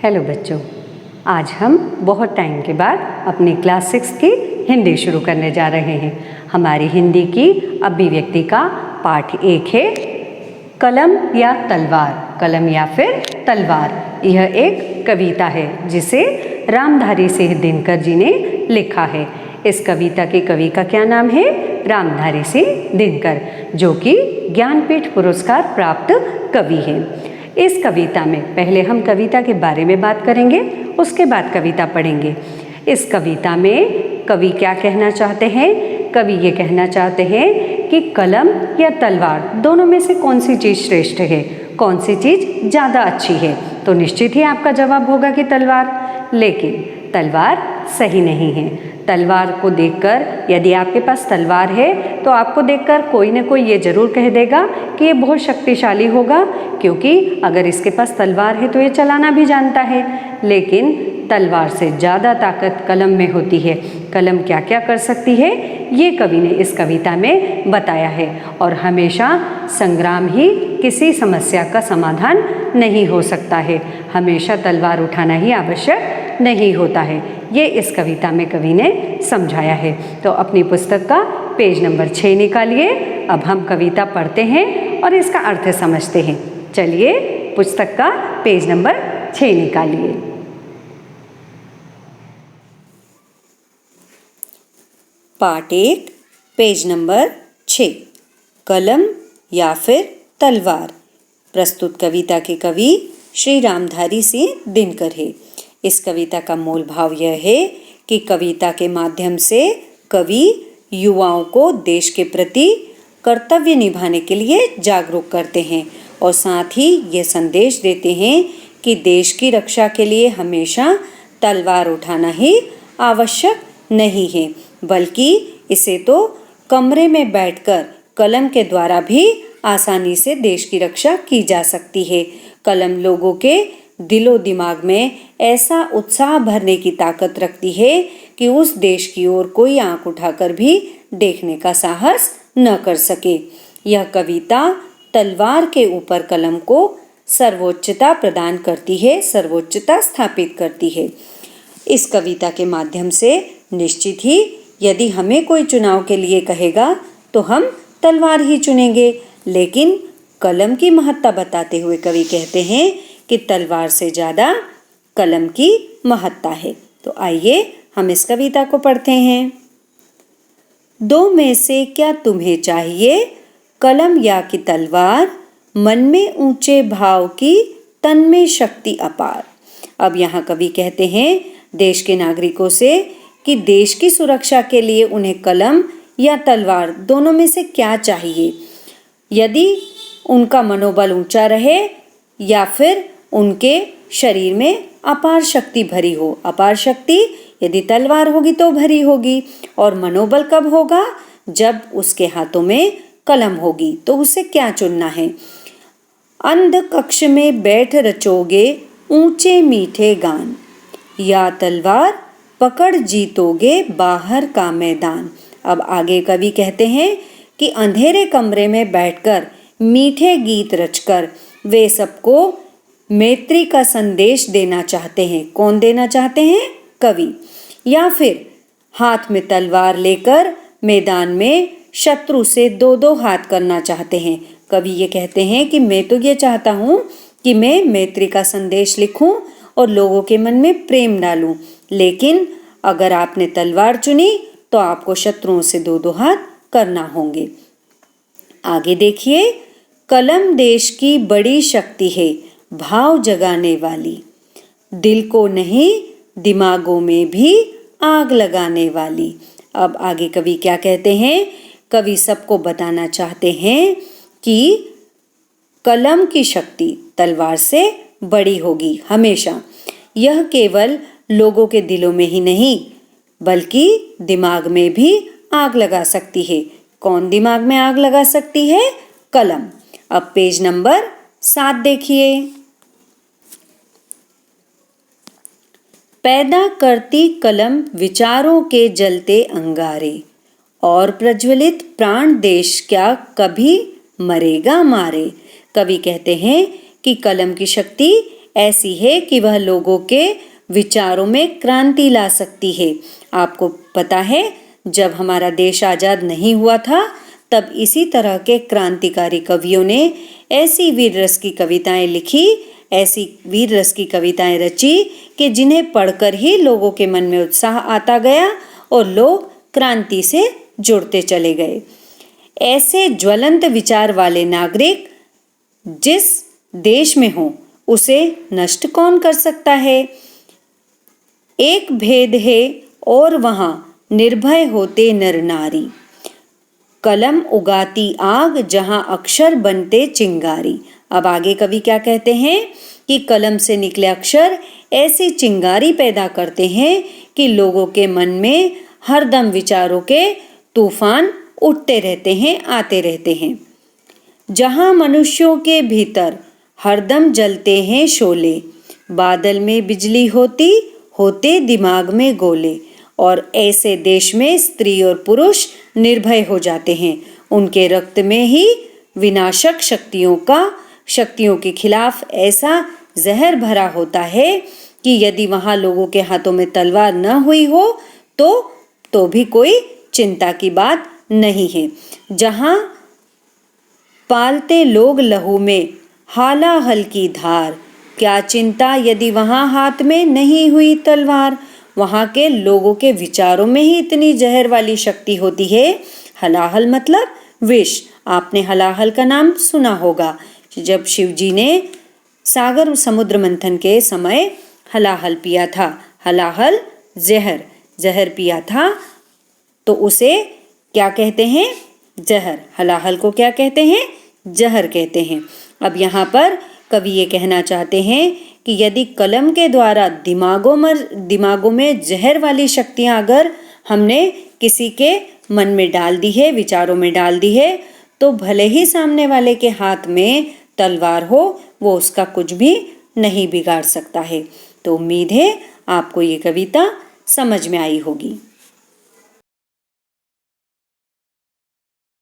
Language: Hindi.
हेलो बच्चों, आज हम बहुत टाइम के बाद अपनी क्लास 6 की हिंदी शुरू करने जा रहे हैं। हमारी हिंदी की अभिव्यक्ति का पाठ 1 है कलम या तलवार। कलम या फिर तलवार, यह एक कविता है जिसे रामधारी सिंह दिनकर जी ने लिखा है। इस कविता के कवि का क्या नाम है? रामधारी सिंह दिनकर, जो कि ज्ञानपीठ पुरस्कार प्राप्त कवि हैं। इस कविता में पहले हम कविता के बारे में बात करेंगे, उसके बाद कविता पढ़ेंगे। इस कविता में कवि क्या कहना चाहते हैं? कवि ये कहना चाहते हैं कि कलम या तलवार दोनों में से कौन सी चीज़ श्रेष्ठ है, कौन सी चीज़ ज़्यादा अच्छी है। तो निश्चित ही आपका जवाब होगा कि तलवार, लेकिन तलवार सही नहीं है। तलवार को देखकर, यदि आपके पास तलवार है तो आपको देखकर कोई ना कोई ये ज़रूर कह देगा कि ये बहुत शक्तिशाली होगा, क्योंकि अगर इसके पास तलवार है तो ये चलाना भी जानता है। लेकिन तलवार से ज़्यादा ताकत कलम में होती है। कलम क्या क्या कर सकती है, ये कवि ने इस कविता में बताया है। और हमेशा संग्राम ही किसी समस्या का समाधान नहीं हो सकता है, हमेशा तलवार उठाना ही आवश्यक नहीं होता है। ये इस कविता में कवि ने समझाया है। तो अपनी पुस्तक का पेज नंबर 6 निकालिए। अब हम कविता पढ़ते हैं और इसका अर्थ समझते हैं। चलिए पुस्तक का पेज नंबर 6 निकालिए। पाठ 1, पेज नंबर 6, कलम या फिर तलवार। प्रस्तुत कविता के कवि श्री रामधारी सिंह दिनकर है। इस कविता का मूल भाव यह है कि कविता के माध्यम से कवि युवाओं को देश के प्रति कर्तव्य निभाने के लिए जागरूक करते हैं और साथ ही ये संदेश देते हैं कि देश की रक्षा के लिए हमेशा तलवार उठाना ही आवश्यक नहीं है, बल्कि इसे तो कमरे में बैठकर कलम के द्वारा भी आसानी से देश की रक्षा की जा सकती है। कलम लोगों के दिलो दिमाग में ऐसा उत्साह भरने की ताकत रखती है कि उस देश की ओर कोई आंख उठाकर भी देखने का साहस न कर सके। यह कविता तलवार के ऊपर कलम को सर्वोच्चता प्रदान करती है, सर्वोच्चता स्थापित करती है। इस कविता के माध्यम से निश्चित ही यदि हमें कोई चुनाव के लिए कहेगा तो हम तलवार ही चुनेंगे, लेकिन कलम की महत्ता बताते हुए कवि कहते हैं कि तलवार से ज़्यादा कलम की महत्ता है। तो आइए हम इस कविता को पढ़ते हैं। दो में से क्या तुम्हें चाहिए, कलम या कि तलवार, मन में ऊंचे भाव की तन में शक्ति अपार। अब यहाँ कवि कहते हैं देश के नागरिकों से कि देश की सुरक्षा के लिए उन्हें कलम या तलवार दोनों में से क्या चाहिए। यदि उनका मनोबल ऊंचा रहे या फिर उनके शरीर में अपार शक्ति भरी हो। अपार शक्ति यदि तलवार होगी तो भरी होगी, और मनोबल कब होगा? जब उसके हाथों में कलम होगी। तो उसे क्या चुनना है? अंध कक्ष में बैठ रचोगे ऊंचे मीठे गान, या तलवार पकड़ जीतोगे बाहर का मैदान। अब आगे कवि कहते हैं कि अंधेरे कमरे में बैठकर मीठे गीत रचकर वे सबको मैत्री का संदेश देना चाहते हैं। कौन देना चाहते हैं? कवि। या फिर हाथ में तलवार लेकर मैदान में शत्रु से दो दो हाथ करना चाहते हैं। कवि ये कहते हैं कि मैं तो ये चाहता हूँ कि मैं मैत्री का संदेश लिखूं और लोगों के मन में प्रेम डालूं, लेकिन अगर आपने तलवार चुनी तो आपको शत्रुओं से दो दो हाथ करना होंगे। आगे देखिए, कलम देश की बड़ी शक्ति है, भाव जगाने वाली, दिल को नहीं दिमागों में भी आग लगाने वाली। अब आगे कवि क्या कहते हैं? कवि सबको बताना चाहते हैं कि कलम की शक्ति तलवार से बड़ी होगी हमेशा। यह केवल लोगों के दिलों में ही नहीं बल्कि दिमाग में भी आग लगा सकती है। कौन दिमाग में आग लगा सकती है? कलम। अब पेज नंबर 7 देखिए। पैदा करती कलम विचारों के जलते अंगारे, और प्रज्वलित प्राण देश क्या कभी मरेगा मारे। कवि कहते हैं कि कलम की शक्ति ऐसी है कि वह लोगों के विचारों में क्रांति ला सकती है। आपको पता है, जब हमारा देश आज़ाद नहीं हुआ था तब इसी तरह के क्रांतिकारी कवियों ने ऐसी वीर रस की कविताएं लिखी, ऐसी वीर रस की कविताएं रची कि जिन्हें पढ़कर ही लोगों के मन में उत्साह आता गया और लोग क्रांति से जुड़ते चले गए। ऐसे ज्वलंत विचार वाले नागरिक जिस देश में हो उसे नष्ट कौन कर सकता है। एक भेद है और वहां निर्भय होते नर नारी, कलम उगाती आग जहां अक्षर बनते चिंगारी। अब आगे कवि क्या कहते हैं कि कलम से निकले अक्षर ऐसी चिंगारी पैदा करते हैं कि लोगों के मन में हरदम विचारों के तूफान उठते रहते हैं, आते रहते हैं। जहां मनुष्यों के भीतर हरदम जलते हैं शोले, बादल में बिजली होती होते दिमाग में गोले। और ऐसे देश में स्त्री और पुरुष निर्भय हो जाते हैं। उनके रक्त में ही विनाशक शक्तियों के खिलाफ ऐसा जहर भरा होता है कि यदि वहां लोगों के हाथों में तलवार न हुई हो तो भी कोई चिंता की बात नहीं है। जहां पालते लोग लहू में हालाहल की धार, क्या चिंता यदि वहां हाथ में नहीं हुई तलवार। वहां के लोगों के विचारों में ही इतनी जहर वाली शक्ति होती है। हलाहल मतलब विष। आपने हलाहल का नाम सुना होगा। जब शिवजी ने सागर समुद्र मंथन के समय हलाहल पिया था, हलाहल जहर पिया था, तो उसे क्या कहते हैं? जहर। हलाहल को क्या कहते हैं? जहर कहते हैं। अब यहाँ पर कवि ये कहना चाहते हैं कि यदि कलम के द्वारा दिमागों में जहर वाली शक्तियां अगर हमने किसी के मन में डाल दी है, विचारों में डाल दी है, तो भले ही सामने वाले के हाथ में तलवार हो, वो उसका कुछ भी नहीं बिगाड़ सकता है। तो उम्मीद है आपको ये कविता समझ में आई होगी।